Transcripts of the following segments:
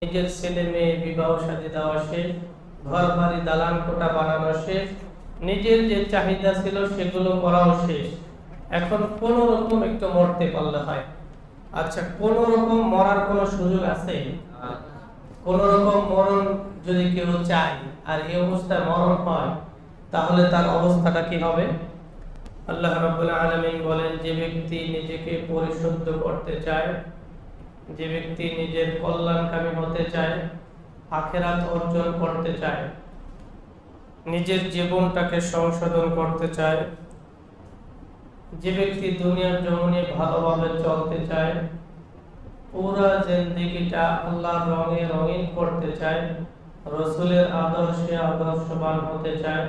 নিজের ছেলে মেয়ে বিবাহ শাদী দেওয়া শেষ, ঘর বাড়ি দালান কোঠা বানানো শেষ, নিজের যে চাহিদা ছিল সেগুলো করাও শেষ। এখন কোন রকম একটু মরতে পারলে হয়। আচ্ছা, কোন রকম মরার কোন সুযোগ আছে? কোন রকম মরণ যদি কেউ চায় আর এই অবস্থায় মরণ হয়, তাহলে তার অবস্থাটা কি হবে? আল্লাহ রাব্বুল আলামিন বলেন, যে ব্যক্তি নিজেকে পরিশুদ্ধ করতে চায়, যে ব্যক্তি নিজের কল্যাণকামী হতে চায়, আখিরাত অর্জন করতে চায়, নিজের জীবনটাকে সংশোধন করতে চায়, যে ব্যক্তি দুনিয়ার জমিনে ভালোভাবে চলতে চায়, পুরা জিন্দেগিটা আল্লাহর রঙে রঙিন করতে চায়, রাসূলের আদর্শে আদর্শবান হতে চায়,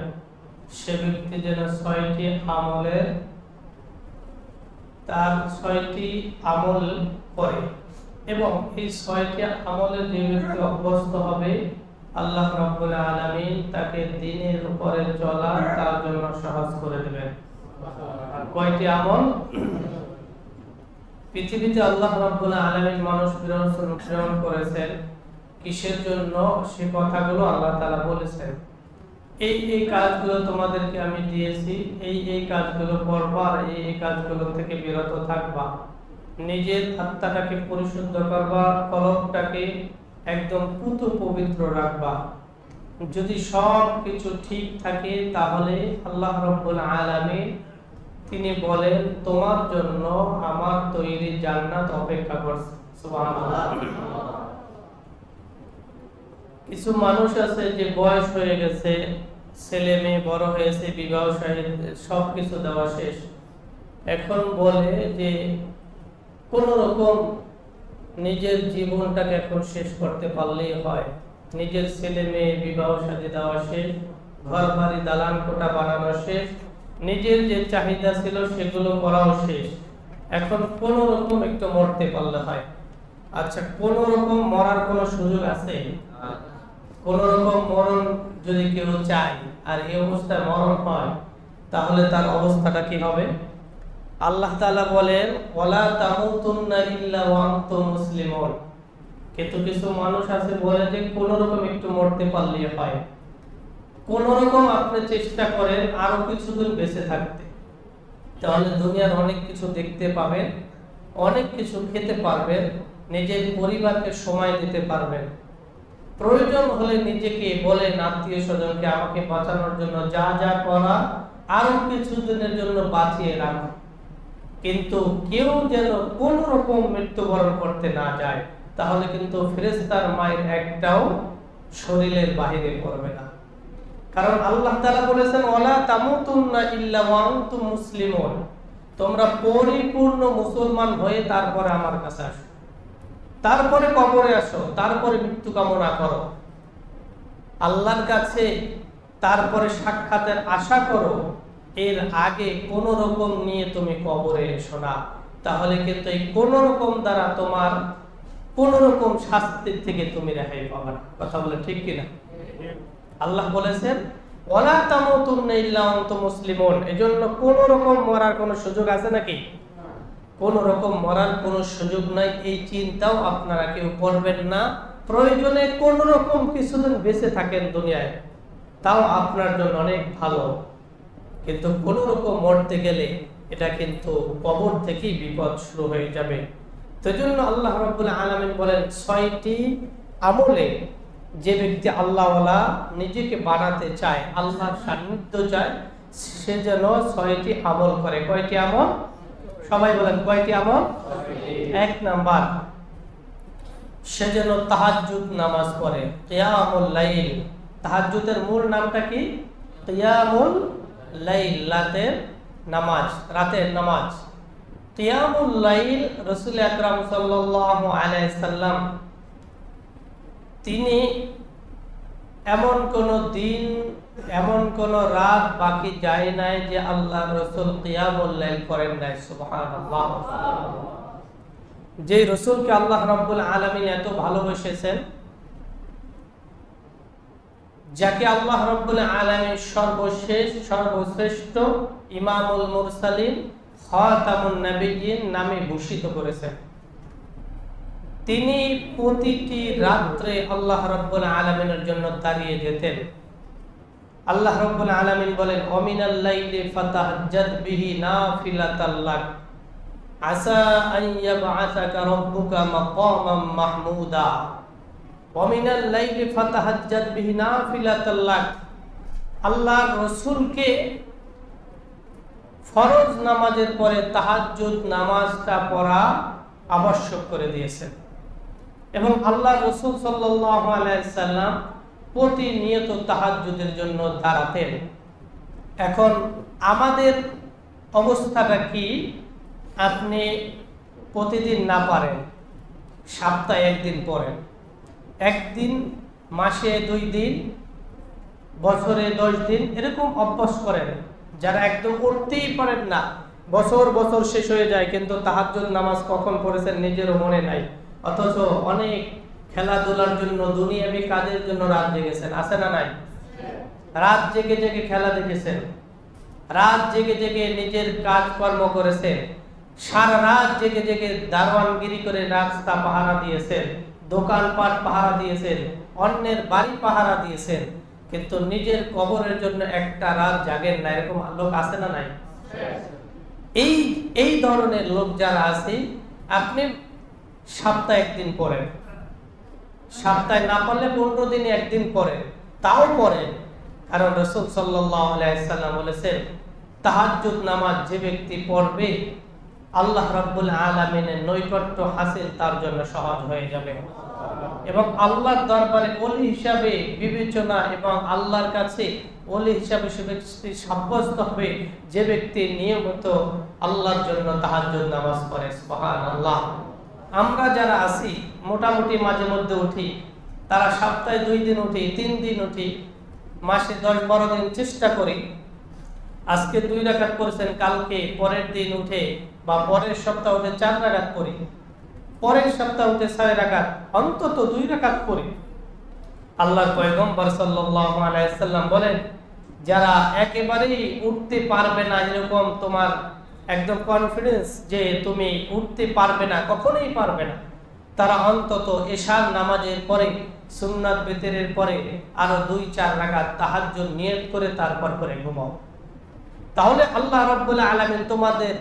সে ব্যক্তি যেন তার 6টি আমল করে, এবং এই 6টি আমলে যে ব্যক্তি অভ্যস্ত হবে, আল্লাহ রাব্বুল আলামিন তাকে দ্বীনের উপরে চলা তার জন্য সহজ করে দেবেন। কয়টি আমল? পৃথিবীতে আল্লাহ রাব্বুল আলামিন মানুষ প্রেরণ করেছেন কিসের জন্য, সে কথাগুলো আল্লাহ তাআলা বলেছেন। এই কাজগুলো তোমাদেরকে আমি দিয়েছি, এই কাজগুলো করবা, এই কাজগুলো থেকে বিরত থাকবা, নিজের আত্মাটাকে পরিশুদ্ধ করবা, কলবটাকে একদম পুত পবিত্র রাখবা। যদি সব কিছু ঠিক থাকে, তাহলে আল্লাহ রাব্বুল আলামিন তিনি বলেন, তোমার জন্য আমার তৈরি জান্নাত অপেক্ষা করছে। সুবহানাল্লাহ। কিছু মানুষ আছে যে বয়স হয়ে গেছে, ছেলে মেয়ে বড় হয়েছে, বিবাহ সবকিছু দেওয়া শেষ, এখন বলে যে কোন রকম নিজের জীবনটাকে এখন শেষ করতে পারলেই হয়। নিজের ছেলে মেয়ে বিবাহ শাদী দেওয়া শেষ, ঘর বাড়ি দালান কোঠা বানানো শেষ, নিজের যে চাহিদা ছিল সেগুলো করাও শেষ। এখন কোন রকম একটু মরতে পারলে হয়। আচ্ছা, কোন রকম মরার কোন সুযোগ আছে? কোন রকম মরণ যদি কেউ চায় আর এই অবস্থায় মরণ হয়, তাহলে তার অবস্থাটা কি হবে? আল্লাহ তাআলা বলেন, ওয়ালা তামুতুন্না ইল্লা ওয়া আনতুম মুসলিমুন। কিন্তু কিছু মানুষ আছে বলে যে কোন রকম একটু মরতে পারলেই হয়। কোন রকম আপনি চেষ্টা করেন আরো কিছুদিন বেঁচে থাকতে, তাহলে দুনিয়ার অনেক কিছু দেখতে পাবেন, অনেক কিছু খেতে পারবেন, নিজের পরিবারকে সময় দিতে পারবেন। প্রয়োজন হলে নিজেকে বলেন আত্মীয় স্বজনকে, আমাকে বাঁচানোর জন্য যা যা করা আরো কিছুদিনের জন্য বাঁচিয়ে রাখো। কিন্তু কেউ যেন কোন রকম মৃত্যুবরণ করতে না যায়, তাহলে কিন্তু ফেরেশতার মায়ের একটাও শরীরের বাহিরে পড়বে না। কারণ আল্লাহ তাআলা বলেছেন, ওয়ালা তামুতুন্না ইল্লা ওয়া আনতুম মুসলিমুন। তোমরা পরিপূর্ণ মুসলমান হয়ে তারপরে আমার কাছে আসো, তারপরে কবরে আসো, তারপরে মৃত্যু কামনা করো, আল্লাহর কাছে তারপরে সাক্ষাতের আশা করো। এর আগে কোন রকম নিয়ে তুমি কবরে এসো না, তাহলে কিন্তু এই কোন রকম দ্বারা তোমার কোন রকম শাস্তির থেকে তুমি রেহাই পাবে না। কথা বলে ঠিক কিনা? আল্লাহ বলেছেন, ওয়ালা তামুতুন্না ইল্লা ওয়া আনতুম মুসলিমুন। এজন্য কোন রকম মরার কোন সুযোগ আছে নাকি? কোন রকম মরার কোন সুযোগ নাই, এই চিন্তাও আপনারা কেউ করবেন না। প্রয়োজনে কোন রকম কিছুদিন বেঁচে থাকেন দুনিয়ায়, তাও আপনার জন্য অনেক ভালো। কিন্তু কোন রকম মরতে গেলে এটা কিন্তু কবর থেকেই বিপদ শুরু হয়ে যাবে। সেজন্য আল্লাহ রাব্বুল আলামিন বলেন, 6টি আমলে যে ব্যক্তি আল্লাহওয়ালা নিজেকে বানাতে চায়, আল্লাহর সান্নিধ্য চায়, সে যেন 6টি আমল করে। কয়টি আমল? সবাই বলেন, কয়টি আমল? 1 নাম্বার, সে যেন তাহাজ্জুদ নামাজ পড়ে, কিয়ামুল লাইল। তাহাজ্জুদের মূল নামটা কি? কিয়ামুল লাইল, রাতের নামাজ। কিয়ামুল লাইল, রাসূল আকরাম সাল্লাল্লাহু আলাইহি সাল্লাম তিনি এমন কোন দিন, এমন কোন রাত বাকি যায় নাই যে আল্লাহর রাসূল কিয়ামুল লাইল করেন নাই। সুবহানাল্লাহ। যে রাসূলকে আল্লাহ রাব্বুল আলামিন এত ভালোবেসেছেন, যাকে আল্লাহ রাব্বুল আলামিন সর্বশ্রেষ্ঠ ইমামুল মুরসালিন, খাতামুন নবিয়্যিন নামে ভূষিত করেছেন, তিনি প্রতিটি রাত্রে আল্লাহ রাব্বুল আলামিনের জন্য দাঁড়িয়ে যেতেন। আল্লাহ রাব্বুল আলামিন বলেন, ওমিনাল লাইলি ফাতাহাজ্জাদ বিহি নাফিলাতাল লাক আসা আন ইয়াবআসাকা রাব্বুকা মাকামান মাহমুদা। ওমিনাল লাইলি ফাতাহাজ্জাদ বিহি নাফিলাতাল লাক, আল্লাহর রাসূলকে ফরজ নামাজের পরে তাহাজ্জুদ নামাজটা পড়া আবশ্যক করে দিয়েছেন এবং আল্লাহ রাসূল সাল্লাল্লাহু আলাইহি সাল্লাম প্রতিনিয়ত তাহাজ্জুদের জন্য দাঁড়াতেন। এখন আমাদের অবস্থাটা কি? আপনি প্রতিদিন না পারেন, সপ্তাহে একদিন পড়েন, একদিন মাসে 2 দিন, বছরে 10 দিন, এরকম অভ্যাস করেন। যারা একদম উঠতেই পারেন না, বছর বছর শেষ হয়ে যায় কিন্তু তাহাজ্জুদ নামাজ কখন পড়েছেন নিজেরও মনে নাই, অথচ অনেক খেলাধুলার জন্য, দুনিয়াবি কাজের জন্য রাত জেগেছেন, আছে না নাই? রাত জেগে জেগে খেলা দেখেছেন, রাত জেগে জেগে নিজের কাজকর্ম করেছেন, সারা রাত জেগে জেগে দারোয়ানগিরি করে রাস্তা পাহারা দিয়েছেন, দোকানপাট পাহারা দিয়েছেন, অন্যের বাড়ি পাহারা দিয়েছেন, কিন্তু নিজের কবরের জন্য একটা রাত জাগেন না। এরকম লোক আছে না নাই? এই ধরনের লোক যারা আছে, আপনি সপ্তাহে একদিন পড়েন, সপ্তাহে না পারলে 15 দিনে একদিন পড়েন, তাও পড়েন। কারণ রাসূল সাল্লাল্লাহু আলাইহি সাল্লাম বলেছেন, তাহাজ্জুদ নামাজ যে ব্যক্তি পড়বে আল্লাহ রাব্বুল আলামিনের নৈকট্য হাসিল তার জন্য সহজ হয়ে যাবে এবং আল্লাহর দরবারে ওলি হিসাবে বিবেচনা এবং আল্লাহর কাছে ওলি হিসাবে সাব্যস্ত হবে যে ব্যক্তি নিয়মিত আল্লাহর জন্য তাহাজ্জুদ নামাজ পড়ে। সুবহানাল্লাহ। আমরা যারা আছি মোটামুটি মাঝে মধ্যে উঠি, তারা সপ্তাহে 2 দিন উঠি, 3 দিন উঠি, মাসে 10-12 দিন চেষ্টা করি। আজকে 2 রাকাত পড়ছেন, কালকে পরের দিন উঠে বা পরের সপ্তাহ উঠে 4 রাকাত পড়ি, পরের সপ্তাহ উঠে 6 রাকাত, অন্তত 2 রাকাত পড়ি। আল্লাহর পয়গম্বর সাল্লাল্লাহু আলাইহি সাল্লাম বলেন, যারা একেবারেই উঠতে পারবে না, এরকম তোমার একদম কনফিডেন্স যে তুমি উঠতে পারবে না, কখনোই পারবে না, তারা অন্তত এশার নামাজের পরে, সুন্নাত বিতরের পরে আরো 2-4 রাকাত তাহাজ্জুদ নিয়ত করে তারপর করে ঘুমাও। তাহলে আল্লাহ রাব্বুল আলামিন তোমাদের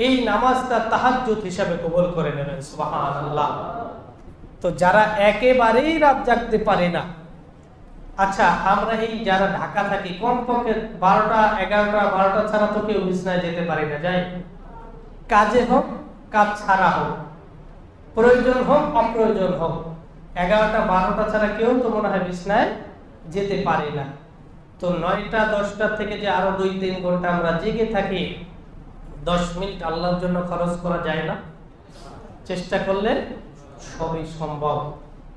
এই নামাজটা তাহাজ্জুদ হিসাবে কবুল করে নেবেন। সুবহানাল্লাহ। তো যারা একেবারেই রাত জাগতে পারে না, আচ্ছা আমরা এই যারা ঢাকা থাকি, কমপক্ষে 12টা 11টা 12টা ছাড়া তো কেউ বিছানায় যেতে পারি না, যাই কাজে হোক, কাজ ছাড়া হোক, প্রয়োজন হোক অপ্রয়োজন হোক, 11টা 12টা ছাড়া কেউ তো মনে হয় বিছানায় যেতে পারে না। তো 9টা 10টা থেকে যে আরো 2-3 ঘন্টা আমরা জেগে থাকি, 10 মিনিট আল্লাহর জন্য খরচ করা যায় না? চেষ্টা করলে সবই সম্ভব।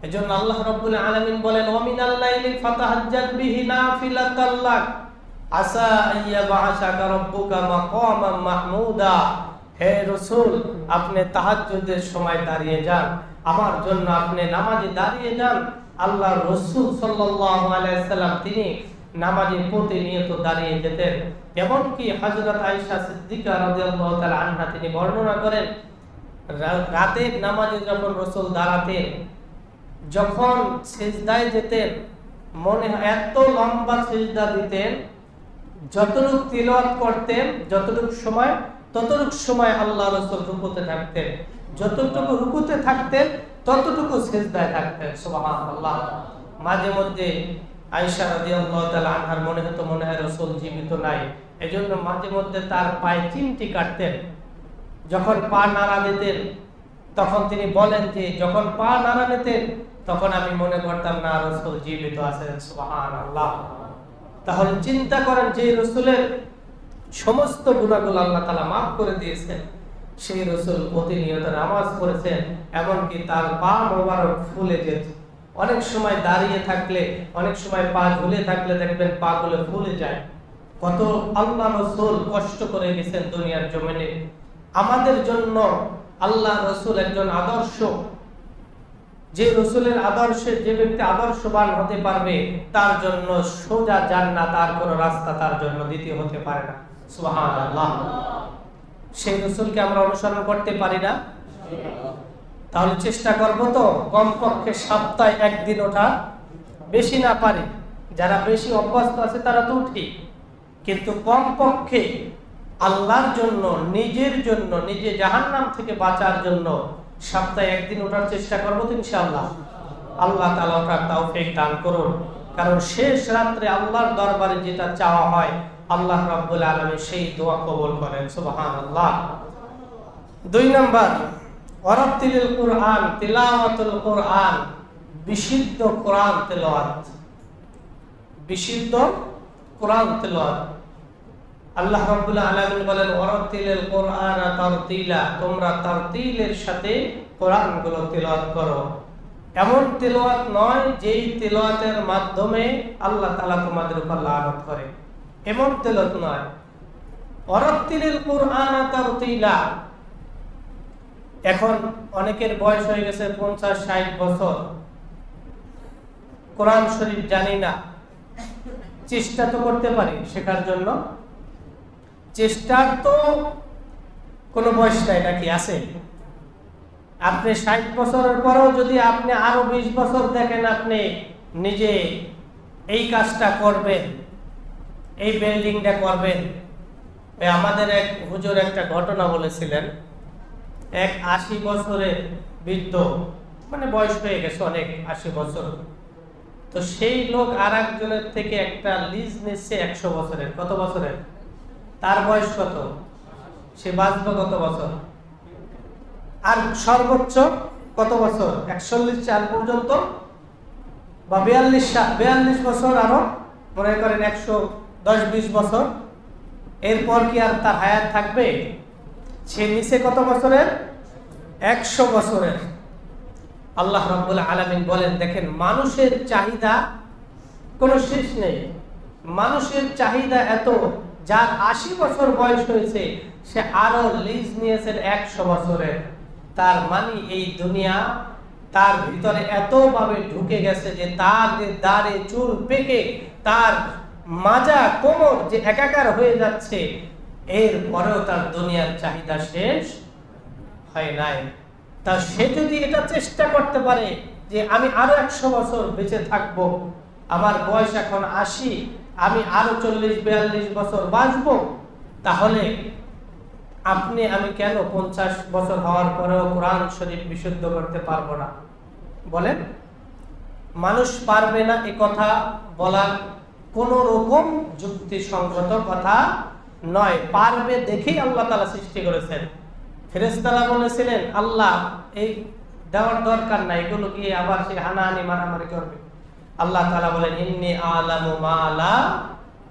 এজন্য আল্লাহ রাব্বুল আলামিন বলেন, ওমিনাল লাইলি ফাতাহাজ্জাদ বিহি নাফিলাতাল লাক আসা আইয়াবআসাকা রাব্বুকা মাকামান মাহমুদা। হে রাসূল, আপনি তাহাজ্জুদের সময় দাঁড়িয়ে যান, আমার জন্য আপনি নামাজে দাঁড়িয়ে যান। আল্লাহ রাসূল সাল্লাল্লাহু আলাইহি সাল্লাম তিনি নামাজে প্রতিনিয়ত দাঁড়িয়ে যেতেন। এমনকি হযরত আয়েশা সিদ্দিকা রাদিয়াল্লাহু তাআলা আনহা তিনি বর্ণনা করেন, রাতের নামাজে যখন রাসূল দাঁড়াতেন, যখন সিজদায় যেতেন, মনে হয় এত লম্বা সিজদা দিতেন, যতটুকু তিলাওয়াত করতেন যতটুকু সময়, ততটুকু সময় আল্লাহ রাসূল রুকুতে থাকতেন, যতটুকু রুকুতে থাকতেন ততটুকু সিজদায় থাকতেন। সুবহানাল্লাহ। মাঝে মধ্যে আয়েশা রাদিয়াল্লাহু তাআলা আনহার মনে হতো মনে হয় রাসূল জীবিত নাই, এজন্য মাঝে মধ্যে তার পায়ে চিমটি কাটতেন। যখন পা নাড়া দিতেন তখন তিনি বলেন যে যখন পা নাড়া দিতেন তখন আমি মনে করতাম না রাসূল জীবিত আছেন। সুবহানাল্লাহ। তাহলে চিন্তা করেন, যে রাসূলের সমস্ত গুনাহগুলো আল্লাহ তাআলা মাফ করে দিয়েছেন, সেই রাসূল প্রতিনিয়ত নামাজ পড়েছেন, এমনকি তার পা মোবারক ফুলে যেত। অনেক সময় দাঁড়িয়ে থাকলে, অনেক সময় পা ঝুলে থাকলে দেখবেন পা গুলো ফুলে যায়। কত আল্লাহ রাসূল কষ্ট করে গেছেন দুনিয়ার জমিনে আমাদের জন্য। আল্লাহ রাসূল একজন আদর্শ, যে রাসূলের আদর্শে যে ব্যক্তি আদর্শবান হতে পারবে তার জন্য সোজা জান্নাত আর কোনো রাস্তা তার জন্য দ্বিতীয় হতে পারে না। সুবহানাল্লাহ। সেই রাসূলকে আমরা অনুসরণ করতে পারি না? তাহলে চেষ্টা করব তো কমপক্ষে সপ্তাহে একদিন ওঠা, বেশি না পারি, যারা বেশি অভ্যস্ত আছে তারা তো উঠি, কিন্তু কমপক্ষে আল্লাহর জন্য, নিজের জন্য, নিজে জাহান্নাম থেকে বাঁচার জন্য সপ্তাহে একদিন ওঠার চেষ্টা করবো তো ইনশাআল্লাহ। আল্লাহ তাআলা ওঠার তৌফিক দান করুন, কারণ শেষ রাত্রে আল্লাহর দরবারে যেটা চাওয়া হয় আল্লাহ রাব্বুল আলামিন সেই দোয়া কবুল করেন, সুবহানাল্লাহ। 2 নাম্বার, ওয়ারাতিলিল কুরআন, তিলাওয়াতুল কুরআন, বিশুদ্ধ কোরআন তেলাওয়াত, বিশুদ্ধ কোরআন তেলাওয়াত। আল্লাহ রাব্বুল আলামিন বলেন ওয়ারাতিলিল কুরআনা তারতিলা, তোমরা তারতিলের সাথে কোরআনগুলো তেলাওয়াত করো। এমন তেলাওয়াত নয় যেই তেলাওয়াতের মাধ্যমে আল্লাহ তাআলা তোমাদের উপর লানত করে, এমন তেলাওয়াত নয়। ওয়ারাতিলিল কুরআনা তারতিলা। এখন অনেকের বয়স হয়ে গেছে 50-60 বছর, কোরআন শরীফ জানি না, চেষ্টা তো করতে পারি শেখার জন্য। চেষ্টার তো কোনো বয়স নাই, নাকি আছে? আপনি 60 বছরের পরেও যদি আপনি আরো 20 বছর দেখেন আপনি নিজে এই কাজটা করবেন, এই বিল্ডিংটা করবেন। আমাদের এক হুজুর একটা ঘটনা বলেছিলেন, এক 80 বছরের বৃদ্ধ, মানে বয়স হয়ে গেছে অনেক, 80 বছর, তো সেই লোক আর একজনের থেকে একটা লিজ নিচ্ছে 100 বছরের। কত বছরের? তার বয়স কত? সে বাঁচবে কত বছর? আর সর্বোচ্চ কত বছর? 41 সাল পর্যন্ত বা 42 বছর, আরো মনে করেন 110-20 বছর। এরপর কি আর তার হায়াত থাকবে? সে নিচে কত বছরের? 100 বছরের। আল্লাহ রাব্বুল আলামিন বলেন, দেখেন মানুষের চাহিদা কোনো শেষ নেই। মানুষের চাহিদা এত, যার 80 বছর বয়স হয়েছে সে আরো লিজ নিয়েছেন 100 বছরের। তার মানে এই দুনিয়া তার ভিতরে এতভাবে ঢুকে গেছে যে তার যে দাড়ি চুল পেকে তার মাজা কোমর যে একাকার হয়ে যাচ্ছে, এর পরেও তার দুনিয়ার চাহিদা শেষ হয় নাই। তা সে যদি এটা চেষ্টা করতে পারে যে আমি আরো 100 বছর বেঁচে থাকবো, আমার বয়স এখন 80, আমি আরো 40-42 বছর বাঁচবো, তাহলে আপনি আমি কেন 50 বছর হওয়ার পরেও কোরআন শরীফ বিশুদ্ধ করতে পারবো না? বলেন, মানুষ পারবে না এ কথা বলার কোন রকম যুক্তিসঙ্গত কথা নয়। পারবে দেখেই আল্লাহ তাআলা সৃষ্টি করেছেন। ফেরেশতারা বলেছিলেন আল্লাহ এই দেওয়ার দরকার নাই, এগুলো গিয়ে আবার সে হানাহানি মারামারি করবে। আল্লাহ তাআলা বলেন ইন্নী আ'লামু মা লা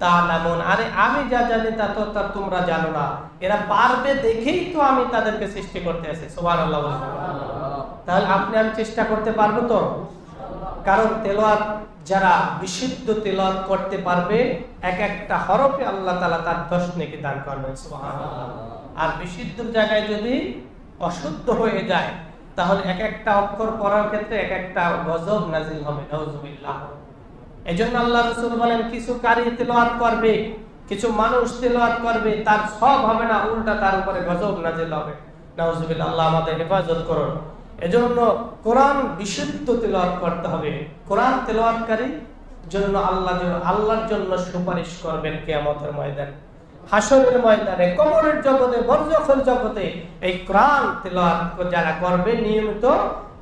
তা'লামুন, আরে আমি যা জানি তা তো তোমরা জানো না। এরা পারবে দেখেই তো আমি তাদেরকে সৃষ্টি করতে আছি। সুবহানাল্লাহ বলেন। তাহলে আপনি আমি চেষ্টা করতে পারবো তো? কারণ তেলাওয়াত যারা বিশুদ্ধ তেলাওয়াত করতে পারবে, এক একটা হরফে আল্লাহ তাআলা তার 10 নেকি দান করবেন। সুবহানাল্লাহ। আর বিশুদ্ধ জায়গায় যদি অশুদ্ধ হয়ে যায় তাহলে এক একটা অক্ষর পড়ার ক্ষেত্রে এক একটা গজব নাজিল হবে। নাউজুবিল্লাহ। এজন্য আল্লাহ রাসূল বলেন কিছু কারি তেলাওয়াত করবে, কিছু মানুষ তেলাওয়াত করবে, তার সব হবে না, উল্টা তার উপরে গজব নাজিল হবে। নাউজুবিল্লাহ। আল্লাহ আমাদের হেফাজত করুন। এজন্য কোরআন বিশুদ্ধ তেলাওয়াত করতে হবে। কোরআন তেলাওয়াতকারী জন্য আল্লাহর জন্য সুপারিশ করবেন কিয়ামতের ময়দানে, হাসরের ময়দানে, কবরের জগতে, বরজাখের জগতে। এই কোরআন তেলাওয়াত যারা করবে নিয়মিত,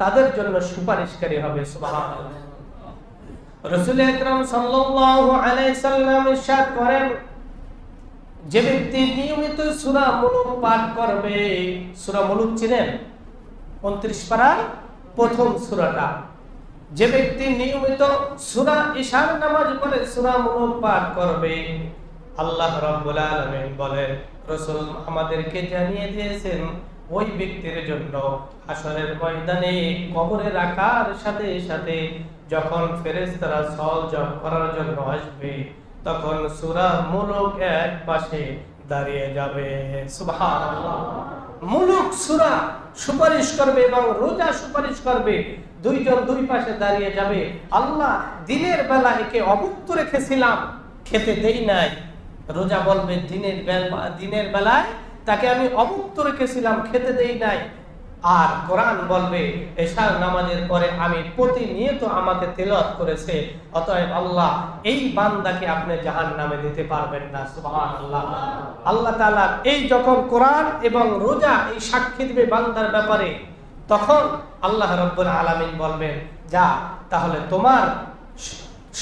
তাদের জন্য সুপারিশকারী হবে। সুবহানাল্লাহ। রাসূল আকরাম সাল্লাল্লাহু আলাইহি সাল্লাম ইরশাদ করেন, যে ব্যক্তি নিয়মিত সূরা মুলুক পাঠ করবে, সূরা মুলুক চিনেন? 29 পারার প্রথম সূরাটা। যে ব্যক্তি নিয়মিত সূরা ইশার নামাজ পড়ে সূরা মুলুক পাঠ করবে, আল্লাহ রাব্বুল আলামিন বলেন, রাসূল আমাদেরকে জানিয়ে দিয়েছেন ওই ব্যক্তির জন্য হাসরের ময়দানে কবরে রাখার সাথে সাথে যখন ফেরেশতারা সওয়াল জবাব করার জন্য আসবে, তখন সূরা মুলুক এক পাশে দাঁড়িয়ে যাবে। সুবহানাল্লাহ। মুলুক সূরা সুপারিশ করবে এবং রোজা সুপারিশ করবে, দুইজন দুই পাশে দাঁড়িয়ে যাবে। আল্লাহ দিনের বেলা একে অভুক্ত রেখেছিলাম, খেতে দেই নাই। রোজা বলবে দিনের বেলায় তাকে আমি অভুক্ত রেখেছিলাম, খেতে দেই নাই। আর কোরআন বলবে এশার নামাজের পরে আমি প্রতিনিয়ত আমাকে তেলাওয়াত করেছে, অতএব আল্লাহ এই বান্দাকে আপনি জাহান্নামে দিতে পারবেন না। সুবহানাল্লাহ। আল্লাহ তাআলা এই যখন কোরআন এবং রোজা এই সাক্ষী দিবে বান্দার ব্যাপারে, তখন আল্লাহ রাব্বুল আলামিন বলবেন, যা তাহলে তোমার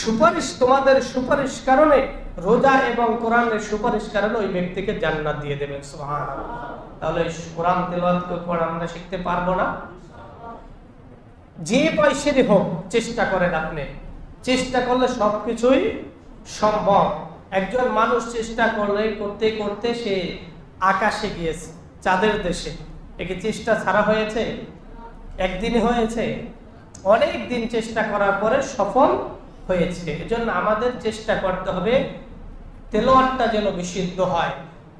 সুপারিশ, তোমাদের সুপারিশ কারণে, রোজা এবং কোরআনের সুপারিশ কারণে ওই ব্যক্তিকে জান্নাত দিয়ে দেবেন। সুবহানাল্লাহ। তাহলে কোরআন তেলাওয়াত করে আমরা শিখতে পারবো না? যে পয়সারই হোক চেষ্টা করেন, আপনি চেষ্টা করলে সবকিছুই সম্ভব। একজন মানুষ চেষ্টা করতে করতে সে আকাশে গিয়েছে, চাঁদের দেশে। একে চেষ্টা ছাড়া হয়েছে? একদিনে হয়েছে? অনেক দিন চেষ্টা করার পরে সফল হয়েছে। এজন্য আমাদের চেষ্টা করতে হবে তেলাওয়াতটা যেন বিশুদ্ধ হয়।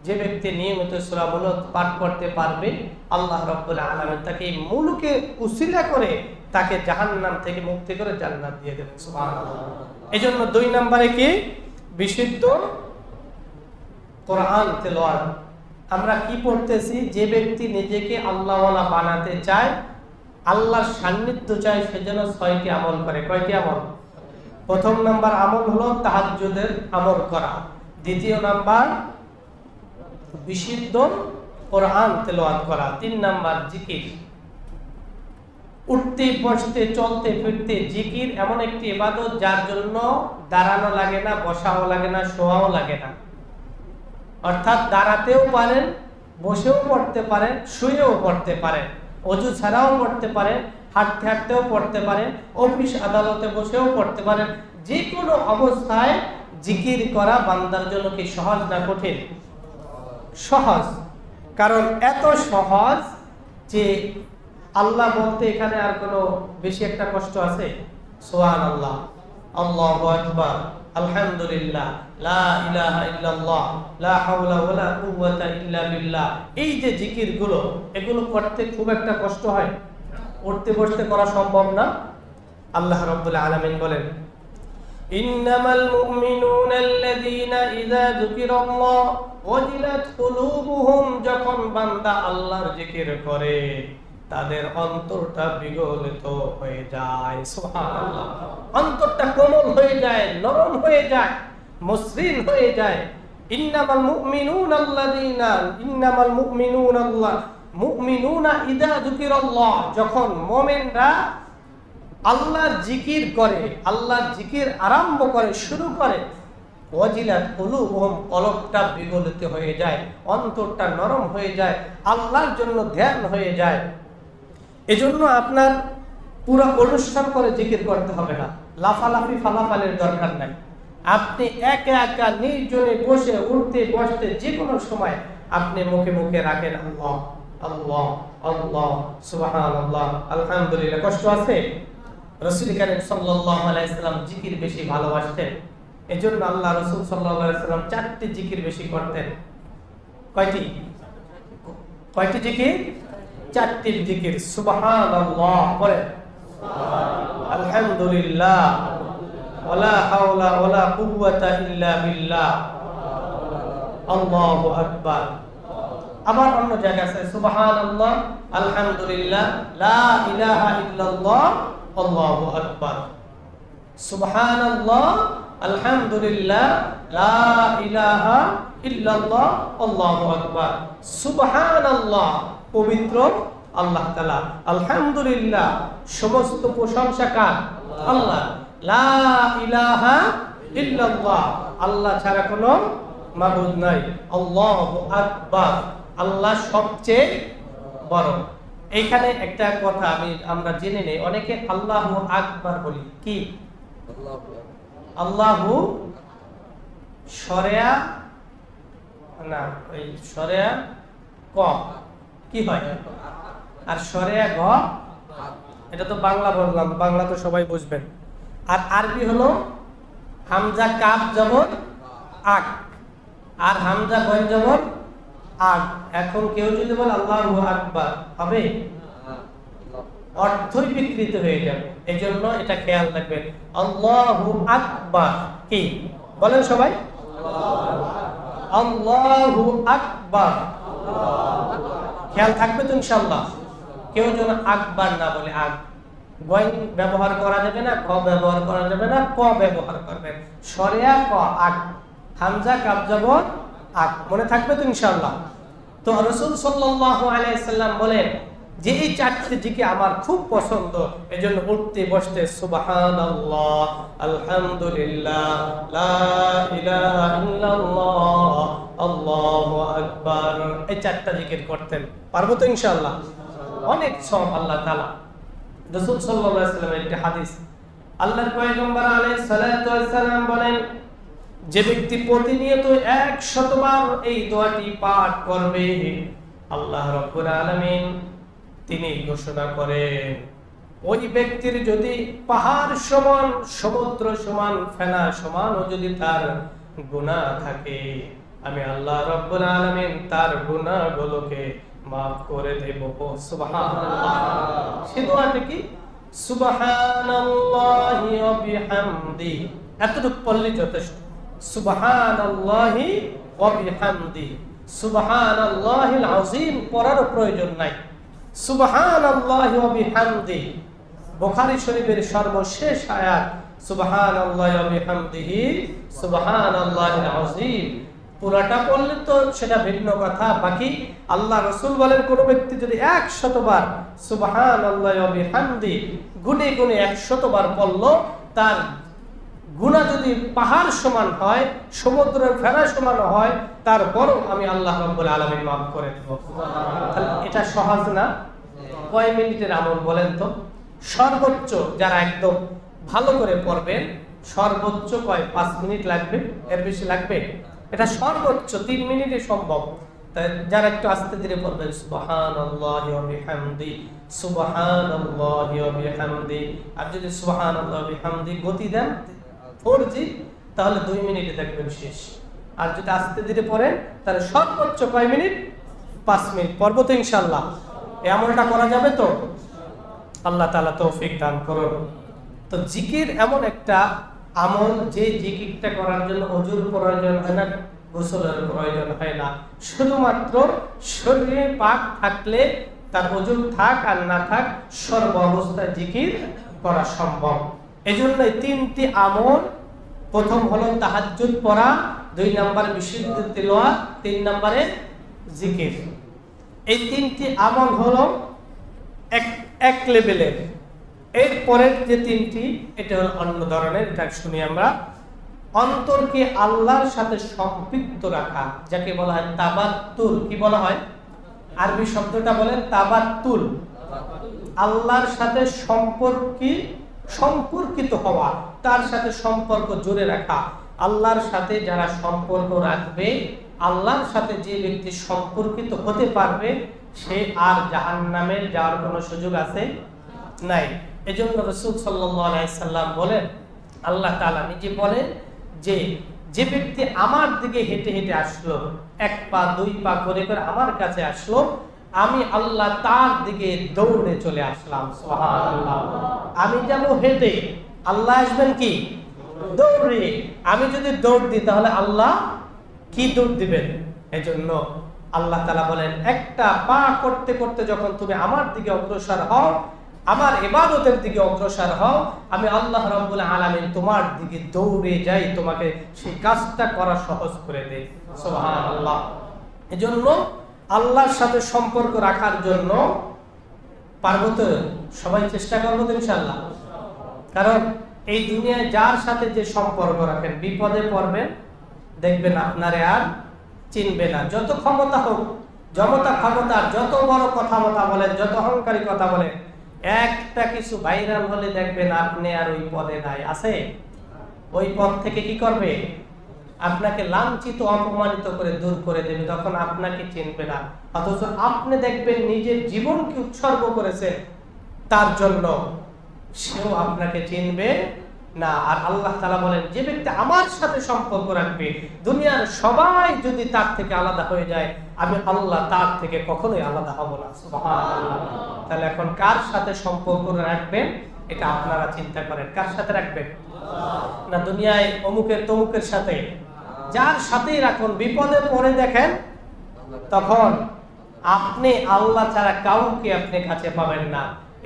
যে ব্যক্তি নিয়মিত সূরা মুলক পাঠ করতে পারবে, আল্লাহ রাব্বুল আলামিন তাকে এই মুলুকে উসিলা করে তাকে জাহান্নাম থেকে মুক্তি করে জান্নাত দিয়ে দেবেন। সুবহানাল্লাহ। এজন্য 2 নম্বরে কি? বিশুদ্ধ কোরআন তেলাওয়াত। আমরা কি পড়তেছি? যে ব্যক্তি নিজেকে আল্লাহওয়ালা বানাতে চায়, আল্লাহর সান্নিধ্য চায়, সেজন্য 6টি আমল করে। কয়টি আমল? প্রথম নাম্বার আমল হলো তাহাজ্জুদের আমল করা। দ্বিতীয় নাম্বার বিশুদ্ধ কোরআন তেলাওয়াত করা। 3 নাম্বার জিকির। উঠতে বসতে চলতে ফিরতে জিকির এমন একটি ইবাদত যার জন্য দাঁড়ানো লাগে না, বসাও লাগে না, শোয়াও লাগে না। অর্থাৎ দাঁড়াতেও পারেন, বসেও পড়তে পারেন, শুয়েও পড়তে পারেন, ওযু ছাড়াও পড়তে পারেন, হাঁটতে হাঁটতেও পড়তে পারেন, অফিস আদালতে বসেও পড়তে পারেন। যে কোনো অবস্থায় জিকির করা বান্দার জন্য কি সহজ না কঠিন? সহজ। কারণ এত সহজ যে আল্লাহ বলতে এখানে আর কোনো বেশি একটা কষ্ট আছে? সুবহানাল্লাহ, আল্লাহু আকবার, আলহামদুলিল্লাহ, লা ইলাহা ইল্লাল্লাহ, লা হাওলা ওয়ালা কুওয়াতা ইল্লা বিল্লাহ। এই যে জিকিরগুলো, এগুলো করতে খুব একটা কষ্ট হয়? উঠতে বসতে করা সম্ভব না? আল্লাহ রাব্বুল আলামিন বলেন, ইন্নামাল মুমিনুনাল্লাযীনা ইযা যুকিরাল্লাহ ওয়াজিলাত কুলুবুহুম। যখন বান্দা আল্লাহর জিকির করে তাদের অন্তরটা বিগলিত হয়ে যায়। সুবহানাল্লাহ। অন্তরটা কোমল হয়ে যায়, নরম হয়ে যায়, মসৃণ হয়ে যায়। ইন্নামাল মুমিনুনা ইযা যুকিরাল্লাহ। যখন মুমিনরা আল্লাহর জিকির করে, আল্লাহর জিকির আরম্ভ করে, শুরু করে, ওয়াজিলাত কুলুবুহুম, কলবটা বিগলিত হয়ে যায়, অন্তরটা নরম হয়ে যায়, আল্লাহর জন্য ধ্যান হয়ে যায়। এজন্য আপনার পুরো অনুষ্ঠান করে জিকির করতে হবে না, লাফালাফি ফালাফালের দরকার নাই। আপনি একা একা নির্জনে বসে উঠতে বসতে যে কোনো সময় আপনি মুখে মুখে রাখেন আল্লাহ আল্লাহ আল্লাহ, সুবহানাল্লাহ, আলহামদুলিল্লাহ। কষ্ট আছে? রাসূল কারীম সাল্লাল্লাহু আলাইহি সাল্লাম জিকির বেশি ভালোবাসতেন। এজন্য আল্লাহ রাসূল সাল্লাল্লাহু আলাইহি সাল্লাম 4টি জিকির বেশি করতেন। কয়টি? কয়টি জিকির? 4টি জিকির। সুবহানাল্লাহ পড়ে, আলহামদুলিল্লাহ, ওয়ালা হাওলা ওয়ালা কুওয়াতা ইল্লা বিল্লাহ, আল্লাহু আকবার। আবার অন্য জায়গায় আছে সুবহানাল্লাহ, আলহামদুলিল্লাহ, লা ইলাহা ইল্লাল্লাহ, আল্লাহু আকবার। সুবহানাল্লাহ, আলহামদুলিল্লাহ, লা ইলাহা ইল্লাল্লাহ, আল্লাহু আকবার। সুবহানাল্লাহ পবিত্র আল্লাহ তাআলা, আলহামদুলিল্লাহ সমস্ত প্রশংসা কার? আল্লাহ। লা ইলাহা ইল্লাল্লাহ, আল্লাহ ছাড়া কোনো মাবুদ নাই, আল্লাহু আকবার, আল্লাহ সবচেয়ে বড়। এইখানে একটা কথা আমরা জেনে নেই, অনেকে আল্লাহু আকবার বলি, কি আল্লাহু সরেয়া না, ওই সরেয়া ক কি হয়, আর সরেয়া গ, এটা তো বাংলা বললাম, বাংলা তো সবাই বুঝবেন। আর আরবি হলো হামজা কাফ জবর আক, আর হামজা গইন জবর আক। এখন কেউ যদি বলে আল্লাহু আকবার, হবে? অর্থই বিকৃত হয়ে যাবে। এজন্য এটা খেয়াল রাখবেন, আল্লাহু আকবার কি বলেন সবাই? আল্লাহু আকবার। খেয়াল থাকবে তো ইনশাআল্লাহ? কেউ যেন আকবার না বলে। আগ গয় ব্যবহার করা যাবে না, ক ব্যবহার করা যাবে না, ক ব্যবহার করবেন। সরেয়া ক আগ, হামজা কাব জবর আগ। মনে থাকবে তো ইনশাআল্লাহ? তো রাসূল সাল্লাল্লাহু আলাইহি সাল্লাম বলেন যে এই চারটি জিকির আমার খুব পছন্দ, এজন্য উঠতে বসতে সুবহানাল্লাহ, আলহামদুলিল্লাহ, লা ইলাহা ইল্লাল্লাহ, আল্লাহু আকবার, এই চারটি জিকির করতেন। পারবো তো ইনশাআল্লাহ? অনেক সওয়াব আল্লাহ তাআলা। রাসূল সাল্লাল্লাহু আলাইহি সাল্লামের একটি হাদিস, আল্লাহর পয়গম্বর আলাইহিস সালাতু ওয়াস সালাম বলেন, যে ব্যক্তি প্রতিনিয়ত 100 বার এই দোয়াটি পাঠ করবে, আল্লাহ রাব্বুল আলামিন তিনি ঘোষণা করেন ওই ব্যক্তির যদি পাহাড় সমান, সমুদ্র সমান, ফেনা সমান ও যদি তার গুনাহ থাকে, আমি আল্লাহ রাব্বুল আলামিন তার গুনাহগুলোকে মাফ করে দেব। সুবহানাল্লাহ। সে দোয়াটা কি? সুবহানাল্লাহি ওয়া বিহামদি, এতটুকু পড়লে যথেষ্ট। সুবহানাল্লাহি ওয়া বিহামদি, সুবহানাল্লাহিল আযীম পড়ার প্রয়োজন নাই। সুবহানাল্লাহি ওয়া বিহামদি, বুখারী শরীফের সর্বশেষ আয়াত, সুবহানাল্লাহি ওয়া বিহামদিহি সুবহানাল্লাহিল আযীম। পুরাটা পড়লে তো সেটা ভিন্ন কথা। বাকি আল্লাহ রাসূল বলেন কোন ব্যক্তি যদি 100 বার সুবহানাল্লাহি ওয়া বিহামদি গুনে গুনে 100 বার পড়ল, তার গুনাহ যদি পাহাড় সমান হয়, সমুদ্রের ফেনা সমান হয়, তারপরও আমি আল্লাহ রাব্বুল আলামিন মাফ করে দেব। এটা সহজ না? কয় মিনিটের আমল বলেন তো? সর্বোচ্চ যারা একদম ভালো করে পড়বেন, সর্বোচ্চ 5 মিনিট লাগবে? এর বেশি লাগবে? এটা সর্বোচ্চ 3 মিনিটে সম্ভব। তাই যারা একটু আস্তে ধীরে পড়বেন, সুবহানাল্লাহি ওয়া বিহামদি, সুবহানাল্লাহি ওয়া বিহামদি, আর যদি সুবহানাল্লাহি ওয়া বিহামদি গতি দেন 4G, তাহলে 2 মিনিটে দেখবেন শেষ। আর যদি আস্তে ধীরে পড়েন তাহলে সর্বোচ্চ কয় মিনিট? 5 মিনিট। পড়বো তো ইনশাআল্লাহ? এই আমলটা করা যাবে তো? আল্লাহ তাআলা তৌফিক দান করুন। তো জিকির এমন একটা আমল যে জিকিরটা করার জন্য ওযুর প্রয়োজন হয় না, গোসলের প্রয়োজন হয় না। শুধুমাত্র শরীরে পাক থাকলে, তার ওযু থাক আর না থাক, সর্ব অবস্থায় জিকির করা সম্ভব। এজন্য এই 3টি আমল, প্রথম হলো তাহাজ্জুদ পড়া, 2 নম্বরে বিশুদ্ধ তিলাওয়াত, 3 নম্বরে জিকির। এই 3টি আমল হলো এক লেভেলের। এর পরের যে 3টি, এটা হলো অন্য ধরনের। এটা শুনি আমরা। অন্তরকে আল্লাহর সাথে সম্পৃক্ত রাখা, যাকে বলা হয় তাবাত্তুল। কি বলা হয়? আরবি শব্দটা বলেন তাবাত্তুল। আল্লাহর সাথে সম্পর্কিত হওয়া, তার সাথে সম্পর্ক জুড়ে রাখা। আল্লাহর সাথে যারা সম্পর্ক রাখবে, আল্লাহর সাথে যে ব্যক্তি সম্পর্কিত হতে পারবে, সে আর জাহান্নামে যাওয়ার কোনো সুযোগ আছে? নাই। এজন্য রাসূল সাল্লাল্লাহু আলাইহি সাল্লাম বলেন, আল্লাহ তাআলা নিজে বলেন যে ব্যক্তি আমার দিকে হেঁটে হেঁটে আসলো, 1 পা 2 পা করে করে আমার কাছে আসলো, আমি আল্লাহ তার দিকে দৌড়ে চলে আসলাম। সুবহানাল্লাহ। আমি যাব হেঁটে, আল্লাহ আসবেন কি? দৌড়ে। আমি যদি দৌড় দিই তাহলে আল্লাহ কি দৌড় দিবেন? এজন্য আল্লাহ তাআলা বলেন, একটা পা করতে করতে যখন তুমি আমার দিকে অগ্রসর হও, আমার ইবাদতের দিকে অগ্রসর হও, আমি আল্লাহ রাব্বুল আলামিন তোমার দিকে দৌড়ে যাই, তোমাকে সেই কাজটা করা সহজ করে দেই। সুবহানাল্লাহ। এজন্য আল্লাহর সাথে সম্পর্ক রাখার জন্য পারবো তো? সবাই চেষ্টা করবো তো ইনশাআল্লাহ? কারণ এই দুনিয়ায় যার সাথে যে সম্পর্ক রাখেন, বিপদে পড়বেন, দেখবেন আপনারে আর চিনবে না। যত ক্ষমতা হোক, ক্ষমতার যত বড় কথা বলেন, যত অহংকারী কথা বলেন, একটা কিছু ভাইরাল হলে দেখবেন আপনি আর ওই পদে নাই। আছে? ওই পদ থেকে কি করবে? আপনাকে লাঞ্ছিত, অপমানিত করে দূর করে দেবে। তখন আপনাকে চিনবে না। অথচ আপনি দেখবেন নিজের জীবনকে উৎসর্গ করেছেন তার জন্য, সেও আপনাকে চিনবে না। আর আল্লাহ তাআলা বলেন, যে ব্যক্তি আমার সাথে সম্পর্ক রাখবে, দুনিয়ার সবাই যদি তার থেকে আলাদা হয়ে যায়, আমি আল্লাহ তার থেকে কখনোই আলাদা হব না। সুবহানাল্লাহ। তাহলে এখন কার সাথে সম্পর্ক রাখবেন, এটা আপনারা চিন্তা করেন। কার সাথে রাখবেন? না দুনিয়ায় অমুকের তমুকের সাথে? যার সাথেই রাখুন, বিপদে পড়ে দেখেন তখন আপনি আল্লাহ ছাড়া কাউকে আপনি কাছে পাবেন না,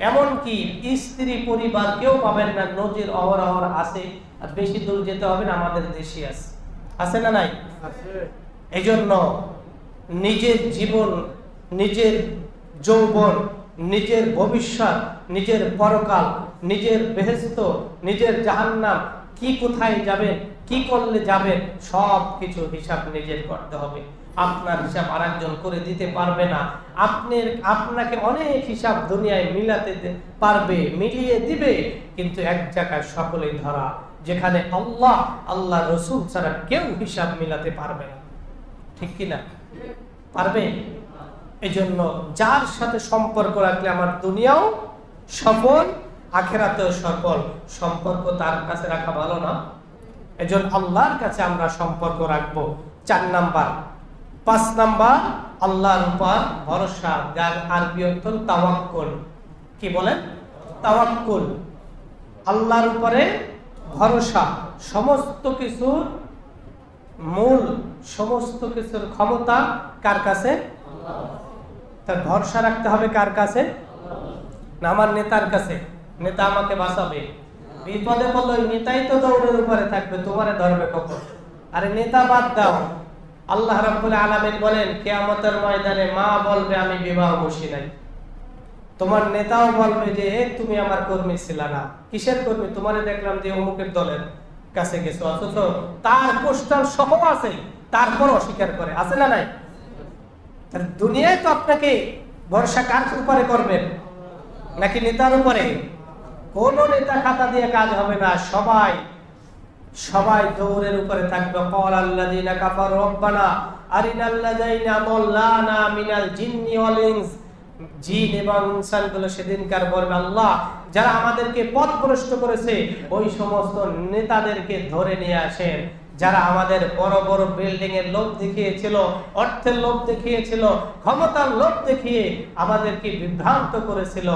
এমনকি স্ত্রী পরিবার কেউ পাবেন না। নজির অহরহ আছে, আর বেশি দূর যেতে হবে না, আমাদের দেশে আছে, আছে না নাই? এই জন্য নিজের জীবন, নিজের যৌবন, নিজের ভবিষ্যৎ, নিজের পরকাল, নিজের বেহেশত, নিজের জাহান্নাম, কি কোথায় যাবেন, কি করলে যাবেন, সব কিছু হিসাব নিজের করতে হবে। আপনার হিসাব আরেকজন করে দিতে পারবে না। আপনাকে অনেক হিসাব দুনিয়ায় মিলাতে পারবে, মিলিয়ে দিবে, কিন্তু এক জায়গায় সকলেই ধরা, যেখানে আল্লাহ রসুল ছাড়া কেউ হিসাব মিলাতে পারবে না। ঠিক কিনা? পারবে? এই জন্য যার সাথে সম্পর্ক রাখলে আমার দুনিয়াও সফল, আখেরাতেও সফল। সম্পর্ক তার কাছে রাখা ভালো না? এই জন্য আল্লাহর কাছে আমরা সম্পর্ক রাখবো। 4 নাম্বার। 5 নাম্বার, আল্লাহর উপর ভরসা, যার আরবি অর্থ তাওয়াক্কুল। কি বলেন? তাওয়াক্কুল, আল্লাহর উপরে ভরসা। সমস্ত কিছুর মূল, সমস্ত কিছুর ক্ষমতা কার কাছে? তার ভরসা রাখতে হবে কার কাছে? না আমার নেতার কাছে। নেতা আমাকে বাঁচাবে, বিপদে পড়লে ওই নেতাই তো দৌড়ের উপরে থাকবে, তোমারে ধরবে কখন? আরে নেতা বাদ দাও। আল্লাহ রাব্বুল আলামিন বলেন কিয়ামতের ময়দানে মা বলবে আমি বিবাহ বসি নাই, তোমার নেতাও বলবে যে তুমি আমার কর্মী ছিলা না। কিসের কর্মী? তোমারে দেখলাম যে অমুকের দলের কাছে গেছো, অথচ তার পোস্টার সহ আছে, তারপর অস্বীকার করে। আছে না নাই? দুনিয়ায় তো আপনাকে ভরসা কার উপরে করবেন? নাকি নেতার উপরে? কোন নেতা খাতা দিয়ে কাজ হবে না, সবাই দৌড়ের উপরে থাকবে। ক্বাল আল্লাযীনা কাফারু রব্বানা আরিনাল্লাযীনা আদাল্লানা মিনাল জিন্নি ওয়াল ইনস। জিন এবং ইনসানগুলো সেদিনকার বলবে আল্লাহ যারা আমাদেরকে পথভ্রষ্ট করেছে ওই সমস্ত নেতাদেরকে ধরে নিয়ে আসেন। যারা আমাদের বড় বড় বিল্ডিং এর লোভ দেখিয়েছিল, অর্থের লোভ দেখিয়েছিল, ক্ষমতার লোভ দেখিয়ে আমাদেরকে বিভ্রান্ত করেছিল,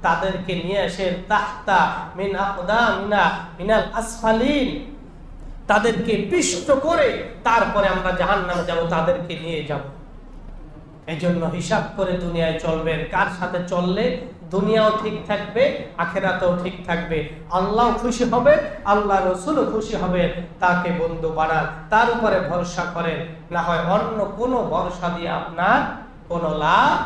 তাদেরকে নিয়ে আসেন। তাহতা মিন আকদামিনা মিনাল আসফালিন, তাদেরকে পিষ্ট করে তারপরে আমরা জাহান্নামে যাব, তাদেরকে নিয়ে যাব। এই জন্য হিসাব করে দুনিয়ায় চলবেন। কার সাথে চললে দুনিয়াও ঠিক থাকবে, আখেরাতেও ঠিক থাকবে, আল্লাহ খুশি হবে, আল্লাহ রসুলও খুশি হবে, তাকে বন্ধু বানান, তার উপরে ভরসা করেন। না হয় অন্য কোনো ভরসা দিয়ে আপনার কোনো লাভ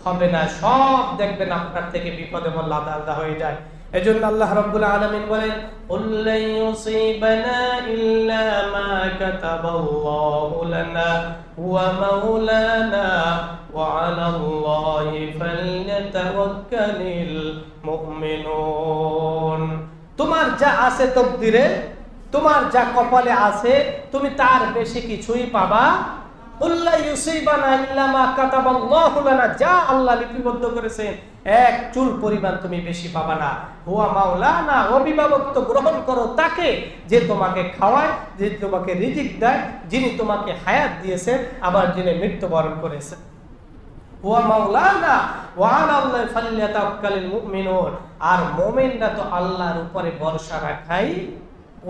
হবে না। সব দেখবেন আপনার থেকে বিপদে পড়লে আলাদা হয়ে যায়। এজন্য আল্লাহ রাব্বুল আলামিন বলেন কুল্লা ইউসিবানা ইল্লা মা কাতাবাল্লাহু লানা ওয়া মাওলানা ওয়া আলাল্লাহি ফালইয়াতাওয়াক্কালিল মুমিনুন। তোমার যা আছে তকদিরে, তোমার যা কপালে আছে, তুমি তার বেশি কিছুই পাবা। কুল্লা ইউসিবানা ইল্লা মা কাতাবাল্লাহু লানা, যা আল্লাহ লিপিবদ্ধ করেছেন এক চুল পরিমাণ তুমি বেশি পাবা না। হুয়া মাওলানা, অভিভাবকত্ব গ্রহণ করো তাকে যে তোমাকে খাওয়ায়, যে তোমাকে রিজিক দেয়, যিনি তোমাকে হায়াত দিয়েছে, আবার যিনি মৃত্যুবরণ করেছে। হুয়া মাওলানা ওয়া আলাল্লাহি ফালইয়াতাওয়াক্কালিল মুমিনুন। আর মুমিনরা তো আল্লাহর উপরে ভরসা রাখাই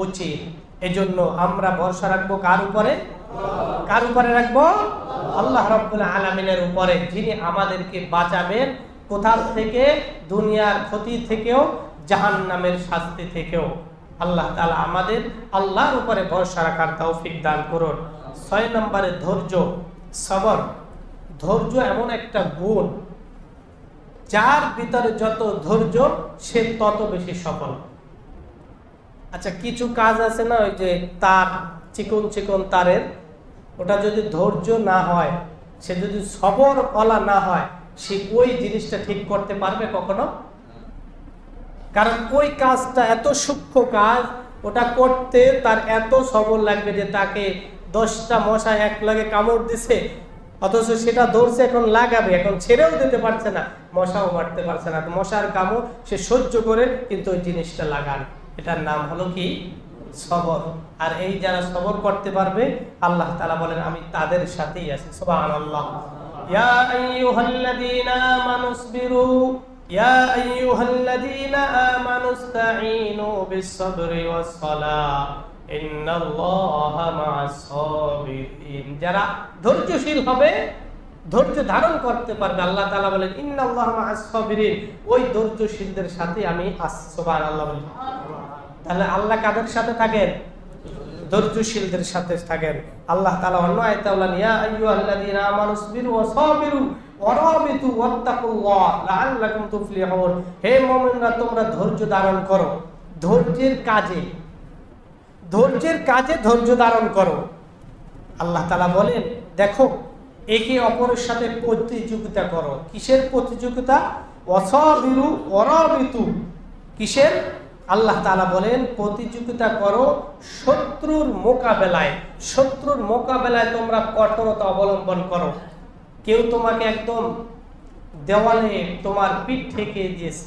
উচিত। এজন্য আমরা ভরসা রাখবো কার উপরে? কার উপরে রাখবো? আল্লাহ রাব্বুল আলামিনের উপরে, যিনি আমাদেরকে বাঁচাবেন কোথা থেকে? দুনিয়ার ক্ষতি থেকেও, জাহান্নামের শাস্তি থেকেও। আল্লাহ তাআলা আমাদের আল্লাহর উপরে ভরসা রাখার তৌফিক দান করুন। 6 নম্বরে ধৈর্য, সবর। ধৈর্য এমন একটা গুণ, যার ভিতরে যত ধৈর্য সে তত বেশি সফল। আচ্ছা, কিছু কাজ আছে না, ওই যে তার চিকন চিকন তারের, ওটা যদি ধৈর্য না হয়, সে যদি সবর ওয়ালা না হয়, সে ওই জিনিসটা ঠিক করতে পারবে কখনো? কারণ ওই কাজটা এত সূক্ষ্ম কাজ, ওটা করতে তার এত সবর লাগবে যে তাকে 10টা মশা এক লাগে কামড় দিছে, অথচ সেটা ধরছে, এখন লাগাবে, এখন ছেড়েও দিতে পারছে না, মশাও মারতে পারছে না, মশার কামড় সে সহ্য করে কিন্তু ওই জিনিসটা লাগান। এটার নাম হলো কি? সবর। আর এই যারা সবর করতে পারবে, আল্লাহ তাআলা বলেন আমি তাদের সাথেই আছি। সুবহানাল্লাহ। ইয়া আইয়ুহাল্লাযীনা আমানুসবিরু ইয়া আইয়ুহাল্লাযীনা আমানুস্তাঈনু বিস-সাবরি ওয়াস-সালাহ ইন্নাল্লাহা মা'আস-সাবিরিন। যারা ধৈর্যশীল হবে ধৈর্য ধারণ করতে পারবে। আল্লাহ তাআলা বলেন ইন্নাল্লাহা মা'আস সাবিরিন, ওই ধৈর্যশীলদের সাথে আমি আছি। সুবহানাল্লাহ বলেন। তাহলে আল্লাহ কাদের সাথে থাকেন? ধৈর্যশীলদের সাথে থাকেন। আল্লাহ তাআলা অন্য আয়াতে বলেন ইয়া আইয়ুহাল্লাযীনা আমানুসবিরু ওয়া সাবিরু ওয়া রাবিতু ওয়াত্তাকুল্লাহ লাআল্লাকুম তুফলিহুন। হে মুমিনরা, তোমরা ধৈর্য ধারণ করো, ধৈর্যের কাজে ধৈর্য ধারণ করো। আল্লাহ তাআলা বলেন দেখো, একে অপরের সাথে প্রতিযোগিতা করো। কিসের প্রতিযোগিতা? ওয়াসাবিরু ওয়া রাবিতু। কিসের? আল্লাহ তাআলা বলেন প্রতিযোগিতা করো শত্রুর মোকাবেলায়। শত্রুর মোকাবেলায় তোমরা কঠোরতা অবলম্বন করো। কেউ তোমাকে একদম দেওয়ালে তোমার পিঠ ঠেকিয়ে দিয়েছে,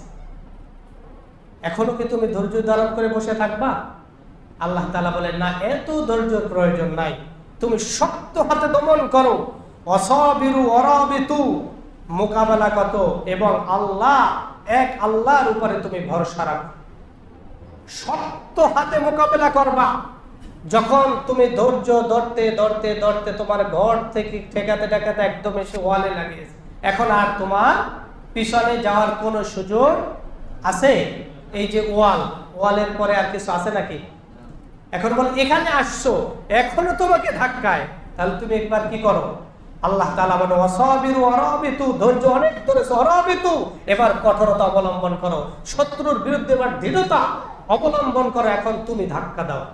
এখনো কি তুমি ধৈর্য ধারণ করে বসে থাকবা? আল্লাহ তাআলা বলেন না, এত ধৈর্যের প্রয়োজন নাই, তুমি শক্ত হাতে দমন করো। ওয়াসাবিরু ওয়া রাবিতু, মোকাবেলা কত, এবং আল্লাহ এক আল্লাহর উপরে তুমি ভরসা রাখো। শক্ত হাতে মোকাবেলা করবা। যখন তুমি ধৈর্য ধরতে ধরতে ধরতে তোমার ঘর থেকে ঠেকাতে ঠেকাতে একদম এসে ওয়ালে লাগিয়েছে, এখন আর তোমার পিছনে যাওয়ার কোনো সুযোগ আছে? এই যে ওয়ালের পরে আর কিছু আছে নাকি? এখন বল এখানে আসছো, এখনো তোমাকে ধাক্কায়, তাহলে তুমি একবার কি করো? আল্লাহ তাআলা বলেন ওয়াসাবিরু ওয়া রাবিতু, ধৈর্য অনেক ধরেছো, রাবিতু, এবার কঠোরতা অবলম্বন করো, শত্রুর বিরুদ্ধে এবার দৃঢ়তা অবলম্বন করো। এখন তুমি ধাক্কা দাও।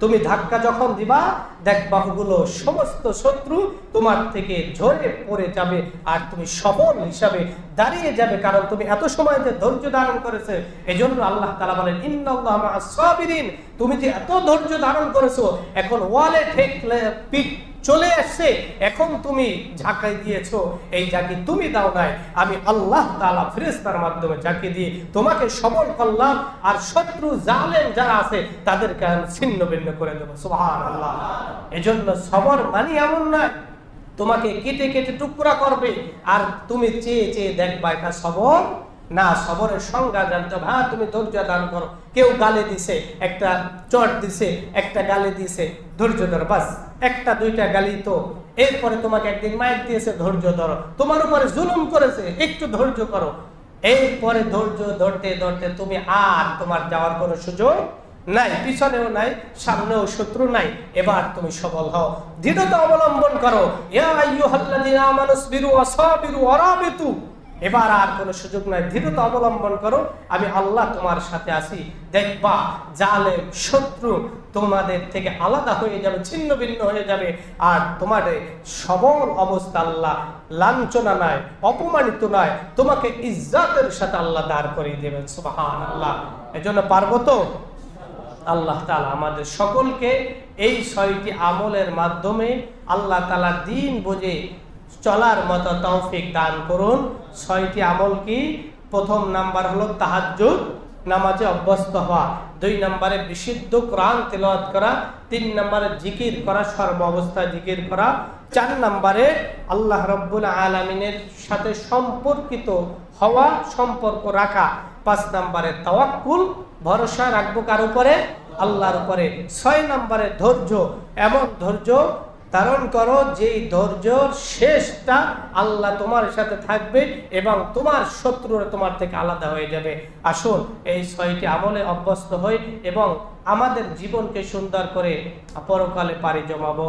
তুমি ধাক্কা যখন দিবা, দেখবা ওগুলো সমস্ত শত্রু তোমার থেকে ঝরে পড়ে যাবে, আর তুমি সবল হিসাবে দাঁড়িয়ে যাবে, কারণ তুমি এত সময় যে ধৈর্য ধারণ করেছে। এজন্য আল্লাহ তাআলা বলেন ইন্নাল্লাহা মা'আস সাবিরিন, তুমি যে এত ধৈর্য ধারণ করেছো, এখন ওয়ালে ঠেকলে পিঠ চলে আসছে, এখন তুমি ঝাঁকাই দিয়েছো, এই ঝাঁকি তুমি দাও নাই, আমি আল্লাহ তাআলা ফেরেশতার মাধ্যমে ঝাঁকি দিয়ে তোমাকে সবল করলাম, আর শত্রু জালেম যারা আছে তাদেরকে আমি ছিন্ন ভিন্ন করে দেবো। সুবহানাল্লাহ। এজন্য সবর মানে এমন নয় তোমাকে কেটে কেটে টুকরা করবে আর তুমি চেয়ে চেয়ে দেখবা এটা সবর না। সবরের সংজ্ঞা জানতে হবে। হ্যাঁ, তুমি ধৈর্য ধারণ করো। কেউ গালে দিছে, একটা চট দিছে, একটা গালে দিছে, ধৈর্য ধরো, বাস একটা দুইটা গালি তো। এরপরে তোমাকে একদিন মাইর দিয়েছে, ধৈর্য ধরো। তোমার উপরে জুলুম করেছে, একটু ধৈর্য করো। এরপরে ধৈর্য ধরতে ধরতে তুমি আর তোমার যাওয়ার কোনো সুযোগ নাই, পিছনেও নাই, সামনেও শত্রু নাই। এবার তুমি সবল হও, দৃঢ়তা অবলম্বন করো। ইয়া আইয়ুহাল্লাযীনা আমানুসবিরু ওয়া সাবিরু ওয়া রাবিতু, এবার আর কোনো সুযোগ নাই, দৃঢ়তা অবলম্বন করো, আমি আল্লাহ তোমার সাথে আছি। দেখবা জালেম শত্রু তোমাদের থেকে আলাদা হয়ে যাবে, ছিন্ন ভিন্ন হয়ে যাবে, আর তোমাদের সবল অবস্থা আল্লাহ লাঞ্ছনা নয়, অপমানিত নয়, তোমাকে ইজ্জতের সাথে আল্লাহ দাঁড় করিয়ে দেবেন। সুবহানাল্লাহ। এজন্য পারবো তো? আল্লাহ তাআলা আমাদের সকলকে এই 6টি আমলের মাধ্যমে আল্লাহ তাআলা দ্বীন বুঝে চলার মতো তৌফিক দান করুন। 6টি আমল কি? প্রথম নাম্বার হলো তাহাজ্জুদ, নামাজে অভ্যস্ত হওয়া। 2 নম্বরে বিশুদ্ধ কোরআন তেলাওয়াত করা। 3 নম্বরে জিকির করা, সর্ব অবস্থায় জিকির করা। 4 নম্বরে আল্লাহ রাব্বুল আলামিনের সাথে সম্পর্কিত হওয়া, সম্পর্ক রাখা। 5 নম্বরে তাওয়াক্কুল, ভরসা রাখবো কার উপরে? আল্লাহর উপরে। 6 নম্বরে ধৈর্য, এমন ধৈর্য ধারণ করো যেই ধৈর্যর শেষটা আল্লাহ তোমার সাথে থাকবে এবং তোমার শত্রুরা তোমার থেকে আলাদা হয়ে যাবে। আসুন এই 6টি আমলে অভ্যস্ত হই এবং আমাদের জীবনকে সুন্দর করে পরকালে পাড়ি জমাবো।